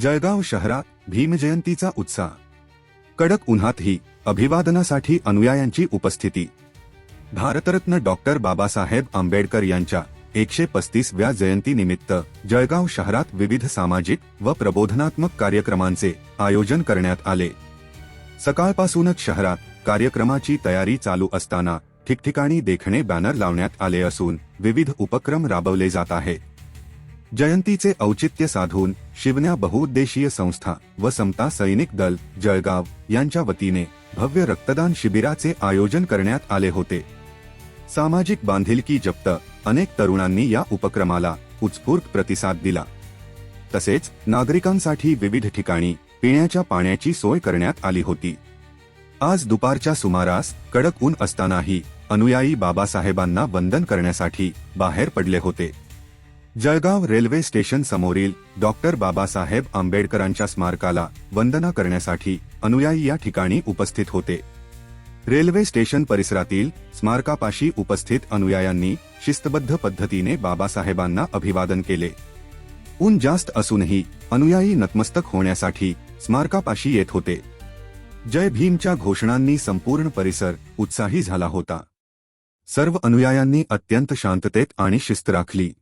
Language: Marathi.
जळगाव शहरात भीमजयंतीचा उत्साह. कडक उन्हातही अभिवादनासाठी अनुयायांची उपस्थिती. भारतरत्न डॉक्टर बाबासाहेब आंबेडकर यांच्या 135व्या जयंतीनिमित्त जळगाव शहरात विविध सामाजिक व प्रबोधनात्मक कार्यक्रमांचे आयोजन करण्यात आले. सकाळपासूनच शहरात कार्यक्रमाची तयारी चालू असताना ठिकठिकाणी देखणे बॅनर लावण्यात आले असून विविध उपक्रम राबवले जात आहेत. जयंतीचे औचित्य साधून शिवन्या बहुउद्देशीय संस्था व समता सैनिक दल जळगाव यांच्या वतीने भव्य रक्तदान शिबिराचे आयोजन करण्यात आले होते. सामाजिक बांधिलकी जपत अनेक तरुणांनी या उपक्रमाला उत्स्फूर्त प्रतिसाद दिला. तसेच नागरिकांसाठी विविध ठिकाणी पिण्याच्या पाण्याची सोय करण्यात आली होती. आज दुपारच्या सुमारास कडक ऊन असतानाही अनुयायी बाबासाहेबांना वंदन करण्यासाठी बाहेर पडले होते. जळगाव रेल्वे स्टेशन समोरील डॉक्टर बाबासाहेब आंबेडकरांच्या स्मारकाला वंदना करण्यासाठी अनुयायी या ठिकाणी उपस्थित होते. रेल्वे स्टेशन परिसरातील स्मारकापाशी उपस्थित अनुयायांनी शिस्तबद्ध पद्धतीने बाबासाहेबांना अभिवादन केले. ऊन जास्त असूनही अनुयायी नतमस्तक होण्यासाठी स्मारकापाशी येत होते. जय भीमच्या घोषणांनी संपूर्ण परिसर उत्साही झाला होता. सर्व अनुयायांनी अत्यंत शांततेत आणि शिस्त राखली.